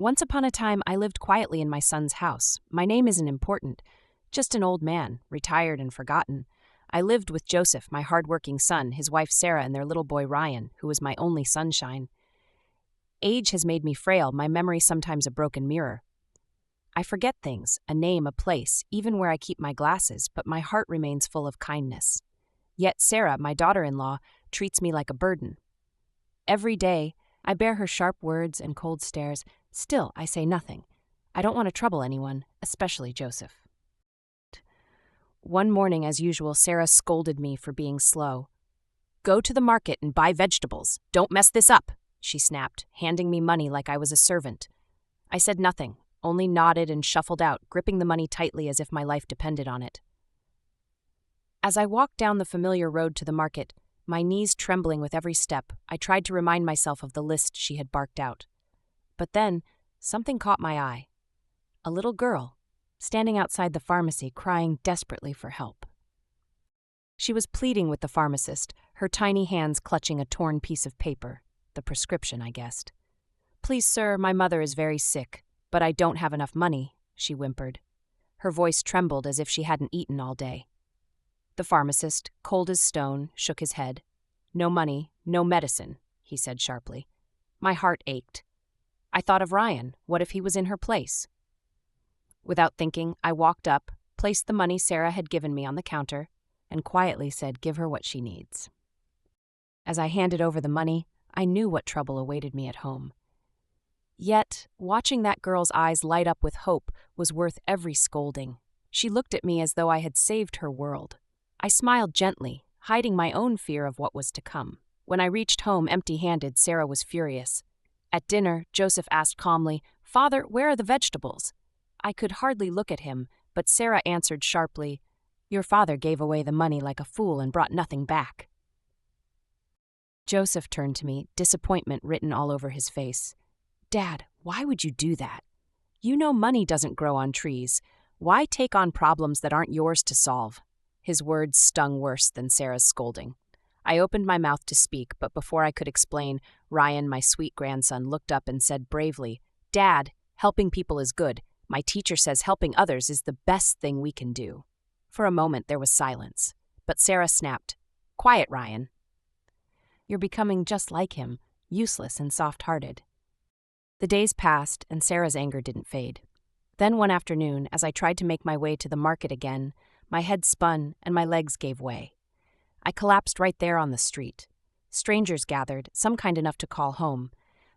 Once upon a time, I lived quietly in my son's house. My name isn't important, just an old man, retired and forgotten. I lived with Joseph, my hard-working son, his wife Sarah, and their little boy Ryan, who was my only sunshine. Age has made me frail, my memory sometimes a broken mirror. I forget things, a name, a place, even where I keep my glasses, but my heart remains full of kindness. Yet Sarah, my daughter-in-law, treats me like a burden. Every day, I bear her sharp words and cold stares. Still, I say nothing. I don't want to trouble anyone, especially Joseph. One morning, as usual, Sarah scolded me for being slow. "Go to the market and buy vegetables. Don't mess this up," she snapped, handing me money like I was a servant. I said nothing, only nodded and shuffled out, gripping the money tightly as if my life depended on it. As I walked down the familiar road to the market, my knees trembling with every step, I tried to remind myself of the list she had barked out. But then, something caught my eye. A little girl, standing outside the pharmacy, crying desperately for help. She was pleading with the pharmacist, her tiny hands clutching a torn piece of paper, the prescription, I guessed. "Please, sir, my mother is very sick, but I don't have enough money," she whimpered. Her voice trembled as if she hadn't eaten all day. The pharmacist, cold as stone, shook his head. "No money, no medicine," he said sharply. My heart ached. I thought of Ryan. What if he was in her place? Without thinking, I walked up, placed the money Sarah had given me on the counter, and quietly said, "Give her what she needs." As I handed over the money, I knew what trouble awaited me at home. Yet, watching that girl's eyes light up with hope was worth every scolding. She looked at me as though I had saved her world. I smiled gently, hiding my own fear of what was to come. When I reached home empty-handed, Sarah was furious. At dinner, Joseph asked calmly, "Father, where are the vegetables?" I could hardly look at him, but Sarah answered sharply, "Your father gave away the money like a fool and brought nothing back." Joseph turned to me, disappointment written all over his face. "Dad, why would you do that? You know money doesn't grow on trees. Why take on problems that aren't yours to solve?" His words stung worse than Sarah's scolding. I opened my mouth to speak, but before I could explain, Ryan, my sweet grandson, looked up and said bravely, "Dad, helping people is good. My teacher says helping others is the best thing we can do." For a moment there was silence, but Sarah snapped, "Quiet, Ryan. You're becoming just like him, useless and soft-hearted." The days passed, and Sarah's anger didn't fade. Then one afternoon, as I tried to make my way to the market again, my head spun and my legs gave way. I collapsed right there on the street. Strangers gathered, some kind enough to call home.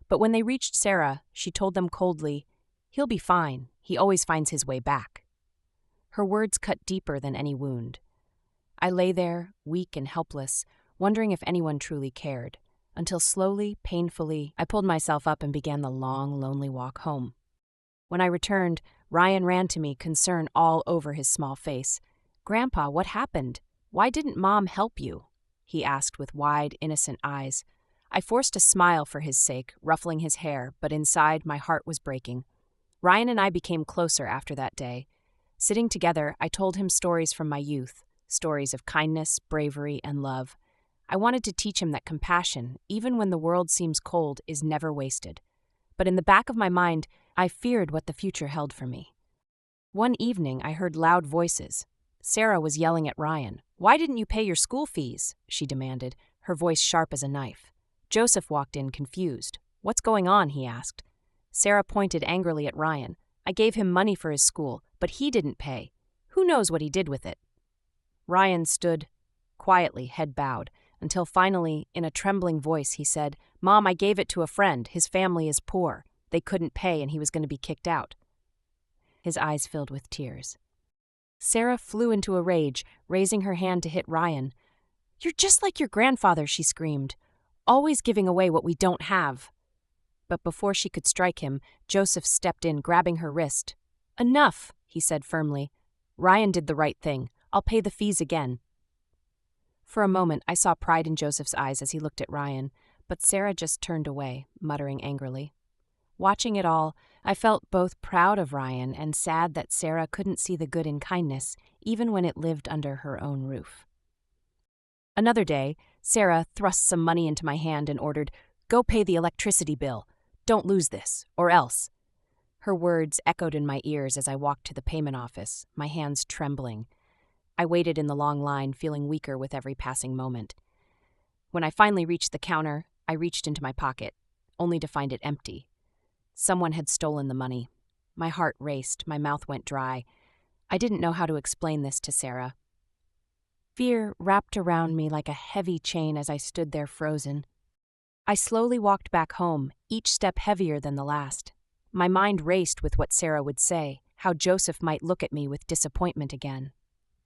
But when they reached Sarah, she told them coldly, "He'll be fine. He always finds his way back." Her words cut deeper than any wound. I lay there, weak and helpless, wondering if anyone truly cared, until slowly, painfully, I pulled myself up and began the long, lonely walk home. When I returned, Ryan ran to me, concern all over his small face. "Grandpa, what happened? Why didn't Mom help you?" he asked with wide, innocent eyes. I forced a smile for his sake, ruffling his hair, but inside my heart was breaking. Ryan and I became closer after that day. Sitting together, I told him stories from my youth, stories of kindness, bravery, and love. I wanted to teach him that compassion, even when the world seems cold, is never wasted. But in the back of my mind, I feared what the future held for me. One evening, I heard loud voices. Sarah was yelling at Ryan. "Why didn't you pay your school fees?" she demanded, her voice sharp as a knife. Joseph walked in, confused. "What's going on?" he asked. Sarah pointed angrily at Ryan. "I gave him money for his school, but he didn't pay. Who knows what he did with it?" Ryan stood quietly, head bowed, until finally, in a trembling voice, he said, "Mom, I gave it to a friend. His family is poor. They couldn't pay and he was going to be kicked out." His eyes filled with tears. Sarah flew into a rage, raising her hand to hit Ryan. "You're just like your grandfather," she screamed, "always giving away what we don't have." But before she could strike him, Joseph stepped in, grabbing her wrist. "Enough," he said firmly. "Ryan did the right thing. I'll pay the fees again." For a moment, I saw pride in Joseph's eyes as he looked at Ryan, but Sarah just turned away, muttering angrily. Watching it all, I felt both proud of Ryan and sad that Sarah couldn't see the good in kindness, even when it lived under her own roof. Another day, Sarah thrust some money into my hand and ordered, "Go pay the electricity bill. Don't lose this, or else." Her words echoed in my ears as I walked to the payment office, my hands trembling. I waited in the long line, feeling weaker with every passing moment. When I finally reached the counter, I reached into my pocket, only to find it empty. Someone had stolen the money. My heart raced, my mouth went dry. I didn't know how to explain this to Sarah. Fear wrapped around me like a heavy chain as I stood there frozen. I slowly walked back home, each step heavier than the last. My mind raced with what Sarah would say, how Joseph might look at me with disappointment again.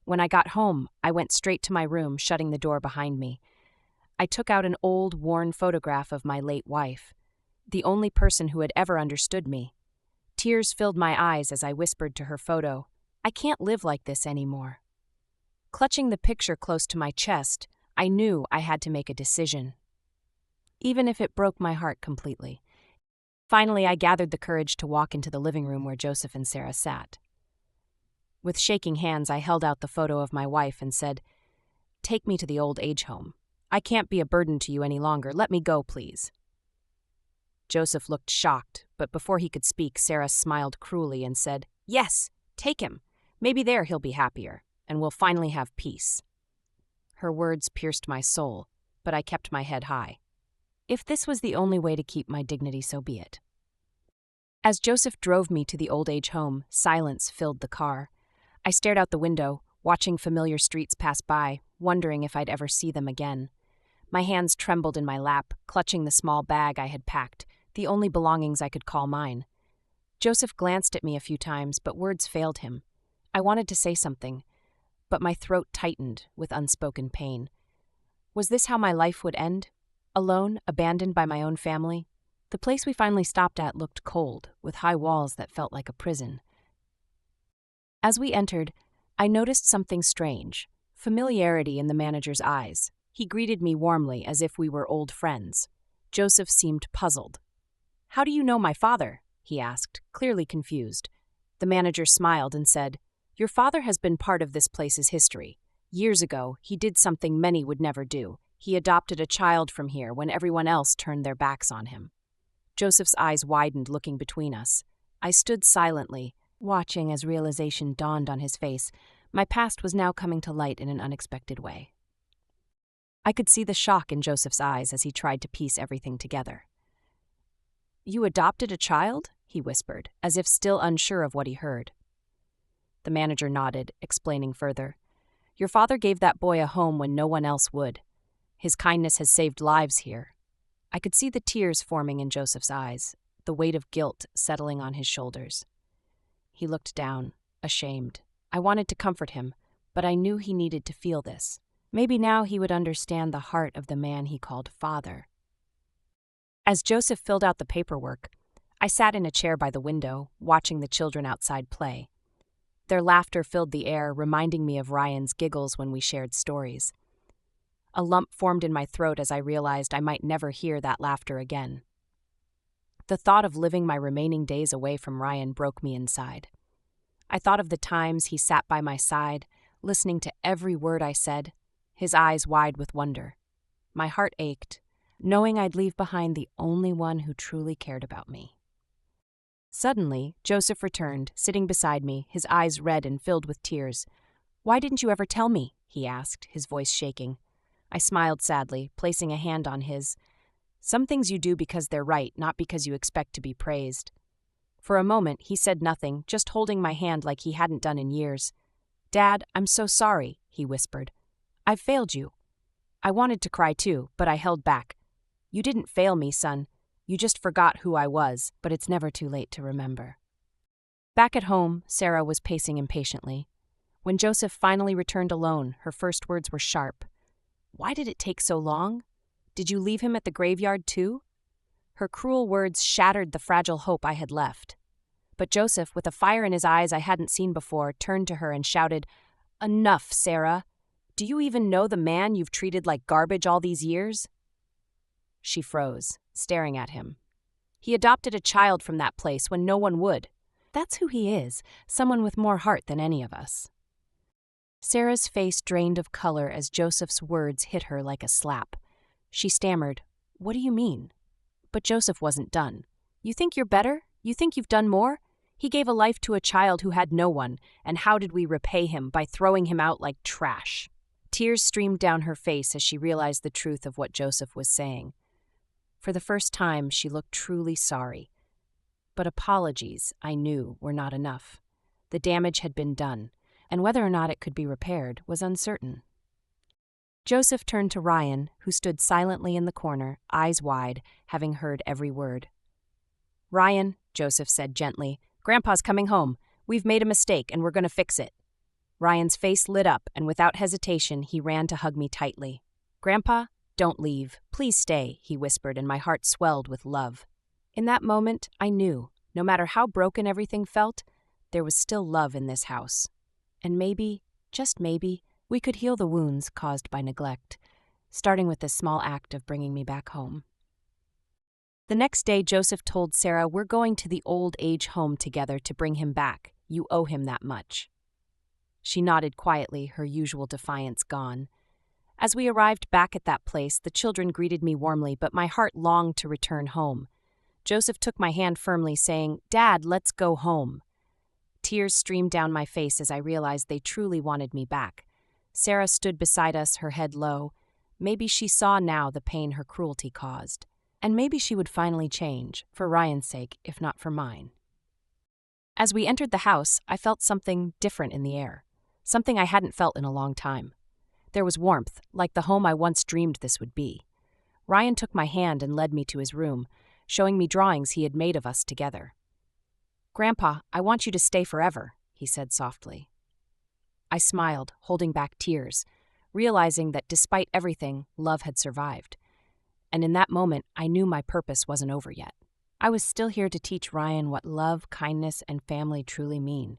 When I got home, I went straight to my room, shutting the door behind me. I took out an old, worn photograph of my late wife, the only person who had ever understood me. Tears filled my eyes as I whispered to her photo, "I can't live like this anymore." Clutching the picture close to my chest, I knew I had to make a decision, even if it broke my heart completely. Finally, I gathered the courage to walk into the living room where Joseph and Sarah sat. With shaking hands, I held out the photo of my wife and said, "Take me to the old age home. I can't be a burden to you any longer. Let me go, please." Joseph looked shocked, but before he could speak, Sarah smiled cruelly and said, "Yes, take him. Maybe there he'll be happier, and we'll finally have peace." Her words pierced my soul, but I kept my head high. If this was the only way to keep my dignity, so be it. As Joseph drove me to the old age home, silence filled the car. I stared out the window, watching familiar streets pass by, wondering if I'd ever see them again. My hands trembled in my lap, clutching the small bag I had packed, the only belongings I could call mine. Joseph glanced at me a few times, but words failed him. I wanted to say something, but my throat tightened with unspoken pain. Was this how my life would end? Alone, abandoned by my own family? The place we finally stopped at looked cold, with high walls that felt like a prison. As we entered, I noticed something strange, familiarity in the manager's eyes. He greeted me warmly as if we were old friends. Joseph seemed puzzled. "How do you know my father?" he asked, clearly confused. The manager smiled and said, "Your father has been part of this place's history. Years ago, he did something many would never do. He adopted a child from here when everyone else turned their backs on him." Joseph's eyes widened, looking between us. I stood silently, watching as realization dawned on his face. My past was now coming to light in an unexpected way. I could see the shock in Joseph's eyes as he tried to piece everything together. "You adopted a child?" he whispered, as if still unsure of what he heard. The manager nodded, explaining further. "Your father gave that boy a home when no one else would. His kindness has saved lives here." I could see the tears forming in Joseph's eyes, the weight of guilt settling on his shoulders. He looked down, ashamed. I wanted to comfort him, but I knew he needed to feel this. Maybe now he would understand the heart of the man he called father. As Joseph filled out the paperwork, I sat in a chair by the window, watching the children outside play. Their laughter filled the air, reminding me of Ryan's giggles when we shared stories. A lump formed in my throat as I realized I might never hear that laughter again. The thought of living my remaining days away from Ryan broke me inside. I thought of the times he sat by my side, listening to every word I said, his eyes wide with wonder. My heart ached, knowing I'd leave behind the only one who truly cared about me. Suddenly, Joseph returned, sitting beside me, his eyes red and filled with tears. "Why didn't you ever tell me?" he asked, his voice shaking. I smiled sadly, placing a hand on his. "Some things you do because they're right, not because you expect to be praised." For a moment, he said nothing, just holding my hand like he hadn't done in years. "Dad, I'm so sorry," he whispered. "I've failed you." I wanted to cry too, but I held back. "You didn't fail me, son. You just forgot who I was, but it's never too late to remember." Back at home, Sarah was pacing impatiently. When Joseph finally returned alone, her first words were sharp. "Why did it take so long? Did you leave him at the graveyard too?" Her cruel words shattered the fragile hope I had left. But Joseph, with a fire in his eyes I hadn't seen before, turned to her and shouted, "Enough, Sarah! Do you even know the man you've treated like garbage all these years?" She froze, staring at him. "He adopted a child from that place when no one would. That's who he is, someone with more heart than any of us." Sarah's face drained of color as Joseph's words hit her like a slap. She stammered, "What do you mean?" But Joseph wasn't done. "You think you're better? You think you've done more? He gave a life to a child who had no one, and how did we repay him? By throwing him out like trash. Tears streamed down her face as she realized the truth of what Joseph was saying. For the first time, she looked truly sorry. But apologies, I knew, were not enough. The damage had been done, and whether or not it could be repaired was uncertain. Joseph turned to Ryan, who stood silently in the corner, eyes wide, having heard every word. "Ryan," Joseph said gently, "Grandpa's coming home. We've made a mistake, and we're going to fix it." Ryan's face lit up, and without hesitation, he ran to hug me tightly. "Grandpa, don't leave. Please stay," he whispered, and my heart swelled with love. In that moment, I knew, no matter how broken everything felt, there was still love in this house. And maybe, just maybe, we could heal the wounds caused by neglect, starting with this small act of bringing me back home. The next day, Joseph told Sarah, "We're going to the old age home together to bring him back. You owe him that much." She nodded quietly, her usual defiance gone. As we arrived back at that place, the children greeted me warmly, but my heart longed to return home. Joseph took my hand firmly, saying, "Dad, let's go home." Tears streamed down my face as I realized they truly wanted me back. Sarah stood beside us, her head low. Maybe she saw now the pain her cruelty caused. And maybe she would finally change, for Ryan's sake, if not for mine. As we entered the house, I felt something different in the air. Something I hadn't felt in a long time. There was warmth, like the home I once dreamed this would be. Ryan took my hand and led me to his room, showing me drawings he had made of us together. "Grandpa, I want you to stay forever," he said softly. I smiled, holding back tears, realizing that despite everything, love had survived. And in that moment, I knew my purpose wasn't over yet. I was still here to teach Ryan what love, kindness, and family truly mean,